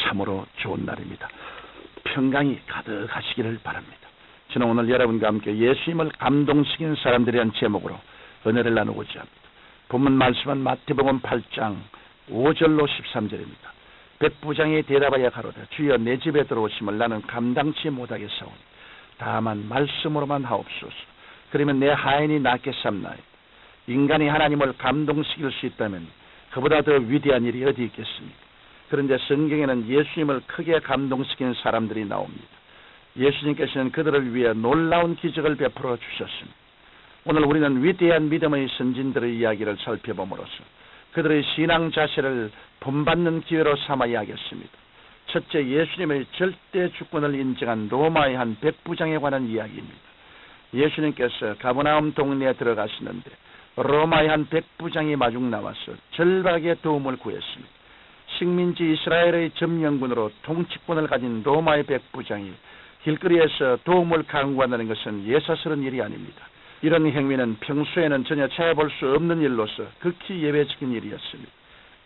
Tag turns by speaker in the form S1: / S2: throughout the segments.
S1: 참으로 좋은 날입니다. 평강이 가득하시기를 바랍니다. 저는 오늘 여러분과 함께 예수님을 감동시킨 사람들이란 제목으로 은혜를 나누고자 합니다. 본문 말씀은 마태복음 8장 5절로 13절입니다. 백부장이 대답하여 가로되 주여 내 집에 들어오심을 나는 감당치 못하겠사오니 다만 말씀으로만 하옵소서. 그러면 내 하인이 낫게 삼나이다. 인간이 하나님을 감동시킬 수 있다면 그보다 더 위대한 일이 어디 있겠습니까? 그런데 성경에는 예수님을 크게 감동시킨 사람들이 나옵니다. 예수님께서는 그들을 위해 놀라운 기적을 베풀어 주셨습니다. 오늘 우리는 위대한 믿음의 선진들의 이야기를 살펴봄으로써 그들의 신앙 자세를 본받는 기회로 삼아야 하겠습니다. 첫째, 예수님의 절대 주권을 인정한 로마의 한 백부장에 관한 이야기입니다. 예수님께서 가버나움 동네에 들어가시는데 로마의 한 백부장이 마중 나와서 절박하게 도움을 구했습니다. 식민지 이스라엘의 점령군으로 통치권을 가진 로마의 백부장이 길거리에서 도움을 강구한다는 것은 예사스러운 일이 아닙니다. 이런 행위는 평소에는 전혀 찾아볼 수 없는 일로서 극히 예외적인 일이었습니다.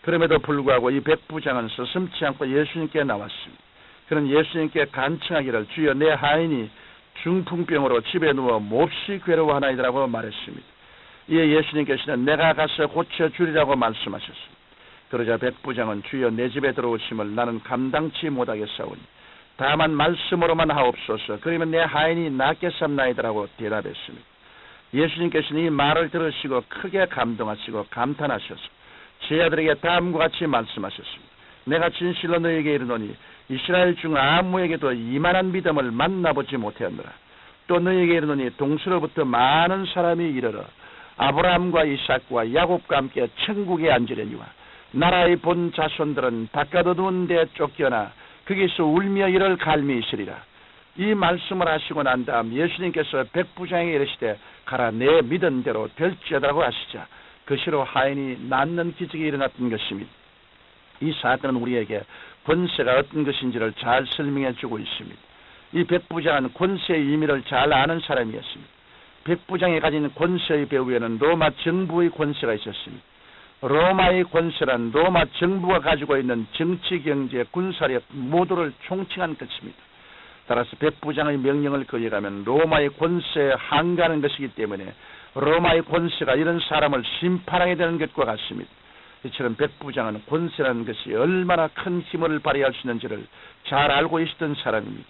S1: 그럼에도 불구하고 이 백부장은 서슴지 않고 예수님께 나왔습니다. 그는 예수님께 간청하기를 주여 내 하인이 중풍병으로 집에 누워 몹시 괴로워하나이다라고 말했습니다. 이에 예수님께서는 내가 가서 고쳐주리라고 말씀하셨습니다. 그러자 백부장은 주여 내 집에 들어오심을 나는 감당치 못하겠사오니 다만 말씀으로만 하옵소서. 그러면 내 하인이 낫게 삼나이다라고 대답했습니다. 예수님께서는 이 말을 들으시고 크게 감동하시고 감탄하셔서 제 아들에게 다음과 같이 말씀하셨습니다. 내가 진실로 너에게 이르노니 이스라엘 중 아무에게도 이만한 믿음을 만나보지 못하였노라. 또 너에게 이르노니 동서로부터 많은 사람이 이르러 아브라함과 이삭과 야곱과 함께 천국에 앉으려니와 나라의 본 자손들은 바깥 어두운 데 쫓겨나 거기서 울며 이를 갈미시리라. 이 말씀을 하시고 난 다음 예수님께서 백부장에게 이르시되 가라 내 믿은 대로 될지어다라고 하시자 그시로 하인이 낫는 기적이 일어났던 것입니다. 이 사건은 우리에게 권세가 어떤 것인지를 잘 설명해 주고 있습니다. 이 백부장은 권세의 의미를 잘 아는 사람이었습니다. 백부장이 가진 권세의 배후에는 로마 정부의 권세가 있었습니다. 로마의 권세란 로마 정부가 가지고 있는 정치, 경제, 군사력 모두를 총칭한 것입니다. 따라서 백부장의 명령을 거역하면 로마의 권세에 항가하는 것이기 때문에 로마의 권세가 이런 사람을 심판하게 되는 것과 같습니다. 이처럼 백부장은 권세라는 것이 얼마나 큰 힘을 발휘할 수 있는지를 잘 알고 있었던 사람입니다.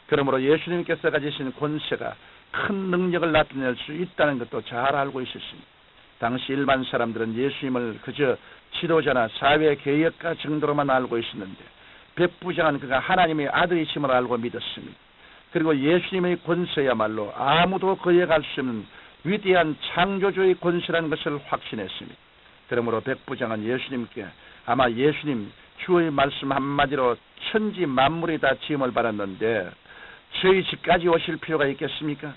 S1: 그러므로 예수님께서 가지신 권세가 큰 능력을 나타낼 수 있다는 것도 잘 알고 있었습니다. 당시 일반 사람들은 예수님을 그저 지도자나 사회 개혁가 정도로만 알고 있었는데 백부장은 그가 하나님의 아들이심을 알고 믿었습니다. 그리고 예수님의 권세야말로 아무도 거역할 수 없는 위대한 창조주의 권세라는 것을 확신했습니다. 그러므로 백부장은 예수님께 아마 예수님 주의 말씀 한마디로 천지 만물이 다 지음을 받았는데 저희 집까지 오실 필요가 있겠습니까?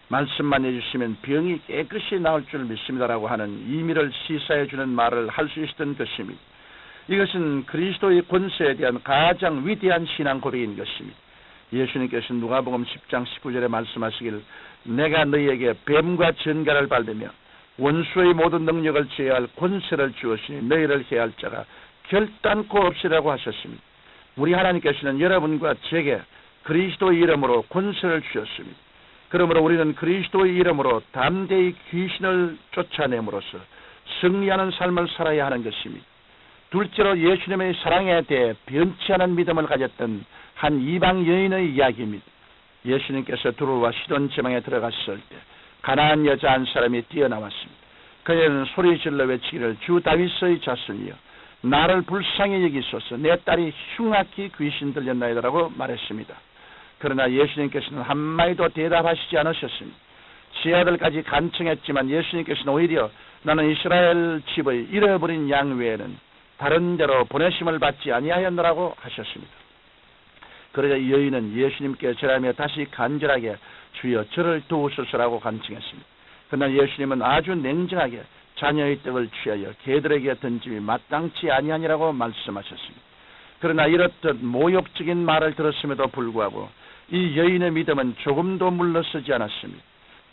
S1: 말씀만 해주시면 병이 깨끗이 나을 줄 믿습니다라고 하는 의미를 시사해 주는 말을 할 수 있었던 것입니다. 이것은 그리스도의 권세에 대한 가장 위대한 신앙 고백인 것입니다. 예수님께서는 누가복음 10장 19절에 말씀하시길 내가 너희에게 뱀과 전갈을 밟으며 원수의 모든 능력을 제어할 권세를 주었으니 너희를 해할 자가 결단코 없으라고 하셨습니다. 우리 하나님께서는 여러분과 제게 그리스도의 이름으로 권세를 주셨습니다. 그러므로 우리는 그리스도의 이름으로 담대히 귀신을 쫓아냄으로써 승리하는 삶을 살아야 하는 것입니다. 둘째로 예수님의 사랑에 대해 변치 않은 믿음을 가졌던 한 이방 여인의 이야기입니다. 예수님께서 두로와 시돈 지방에 들어갔을 때 가나안 여자 한 사람이 뛰어나왔습니다. 그녀는 소리질러 외치기를 주 다윗의 자손이여 나를 불쌍히 여기소서 내 딸이 흉악히 귀신 들렸나이다라고 말했습니다. 그러나 예수님께서는 한마디도 대답하시지 않으셨습니다. 제 아들까지 간청했지만 예수님께서는 오히려 나는 이스라엘 집의 잃어버린 양 외에는 다른 데로 보내심을 받지 아니하였노라고 하셨습니다. 그러자 이 여인은 예수님께 절하며 다시 간절하게 주여 저를 도우소서라고 간청했습니다. 그러나 예수님은 아주 냉정하게 자녀의 떡을 취하여 개들에게 던짐이 마땅치 아니하니라고 말씀하셨습니다. 그러나 이렇듯 모욕적인 말을 들었음에도 불구하고 이 여인의 믿음은 조금도 물러서지 않았습니다.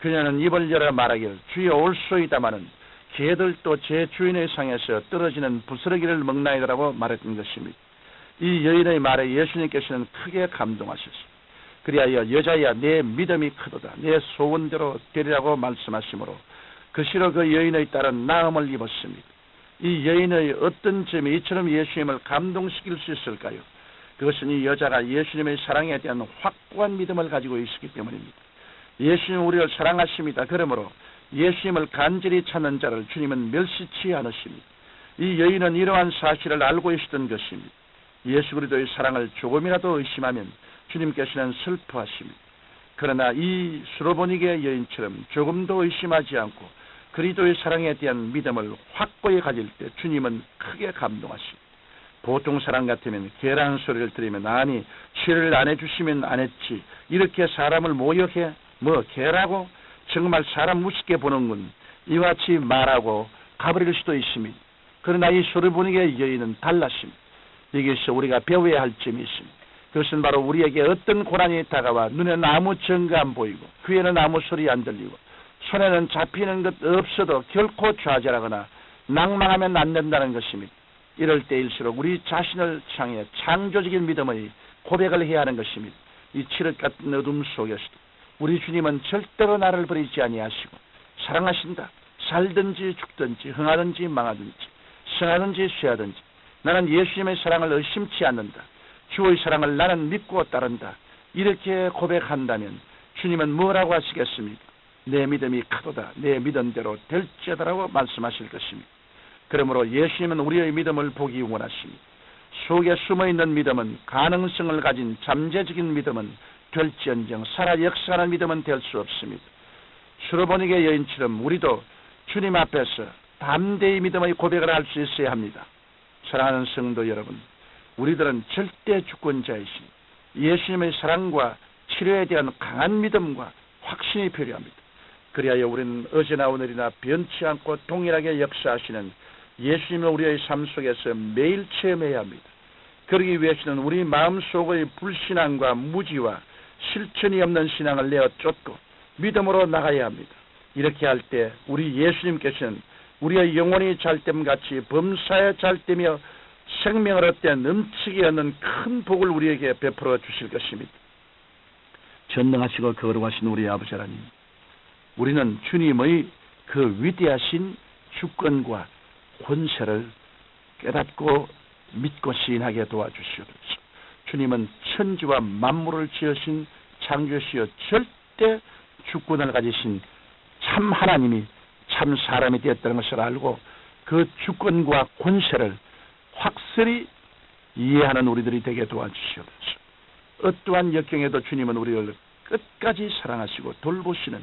S1: 그녀는 입을 열어 말하기를 주여 올소이다마는 개들도 제 주인의 상에서 떨어지는 부스러기를 먹나이다라고 말했던 것입니다. 이 여인의 말에 예수님께서는 크게 감동하셨습니다. 그리하여 여자야 내 믿음이 크도다 내 소원대로 되리라고 말씀하시므로 그시로 그 여인의 딸은 나음을 입었습니다. 이 여인의 어떤 점이 이처럼 예수님을 감동시킬 수 있을까요? 그것은 이 여자가 예수님의 사랑에 대한 확고한 믿음을 가지고 있었기 때문입니다. 예수님 우리를 사랑하십니다. 그러므로 예수님을 간절히 찾는 자를 주님은 멸시치 않으십니다. 이 여인은 이러한 사실을 알고 있었던 것입니다. 예수 그리스도의 사랑을 조금이라도 의심하면 주님께서는 슬퍼하십니다. 그러나 이 수로보니게 여인처럼 조금도 의심하지 않고 그리스도의 사랑에 대한 믿음을 확고히 가질 때 주님은 크게 감동하십니다. 보통 사람 같으면 개라는 소리를 들으면 아니 죄를 안 해주시면 안 했지 이렇게 사람을 모욕해 뭐 개라고 정말 사람 우습게 보는군 이와 같이 말하고 가버릴 수도 있습니다. 그러나 이 수로보니게 여인은 달랐습니다. 여기서 우리가 배워야 할 점이 있습니다. 그것은 바로 우리에게 어떤 고난이 다가와 눈에는 아무 증거 안 보이고 귀에는 아무 소리 안 들리고 손에는 잡히는 것 없어도 결코 좌절하거나 낭망하면 안 된다는 것입니다. 이럴 때일수록 우리 자신을 향해 창조적인 믿음의 고백을 해야 하는 것입니다. 이 칠흑 같은 어둠 속에서도 우리 주님은 절대로 나를 버리지 아니하시고 사랑하신다. 살든지 죽든지 흥하든지 망하든지 승하든지 쇠하든지 나는 예수님의 사랑을 의심치 않는다. 주의 사랑을 나는 믿고 따른다. 이렇게 고백한다면 주님은 뭐라고 하시겠습니까? 내 믿음이 크도다. 내 믿음대로 될지어다라고 말씀하실 것입니다. 그러므로 예수님은 우리의 믿음을 보기 원하십니다. 속에 숨어있는 믿음은 가능성을 가진 잠재적인 믿음은 될지언정 살아 역사하는 믿음은 될 수 없습니다. 수로보니게 여인처럼 우리도 주님 앞에서 담대히 믿음의 고백을 할 수 있어야 합니다. 사랑하는 성도 여러분, 우리들은 절대 주권자이신 예수님의 사랑과 치료에 대한 강한 믿음과 확신이 필요합니다. 그리하여 우리는 어제나 오늘이나 변치 않고 동일하게 역사하시는 예수님을 우리의 삶 속에서 매일 체험해야 합니다. 그러기 위해서는 우리 마음속의 불신앙과 무지와 실천이 없는 신앙을 내어 쫓고 믿음으로 나가야 합니다. 이렇게 할 때 우리 예수님께서는 우리의 영혼이 잘됨같이 범사에 잘되며 생명을 얻되 넘치게 하는 큰 복을 우리에게 베풀어 주실 것입니다. 전능하시고 거룩하신 우리 아버지 하나님, 우리는 주님의 그 위대하신 주권과 권세를 깨닫고 믿고 시인하게 도와주시옵소서. 주님은 천지와 만물을 지으신 창조시여 절대 주권을 가지신 참 하나님이 참 사람이 되었다는 것을 알고 그 주권과 권세를 확실히 이해하는 우리들이 되게 도와주시옵소서. 어떠한 역경에도 주님은 우리를 끝까지 사랑하시고 돌보시는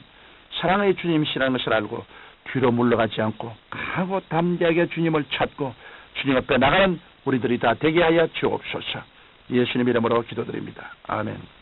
S1: 사랑의 주님이시라는 것을 알고 뒤로 물러가지 않고 강하고 담대하게 주님을 찾고 주님 앞에 나가는 우리들이 다 되게 하여 주옵소서. 예수님 이름으로 기도드립니다. 아멘.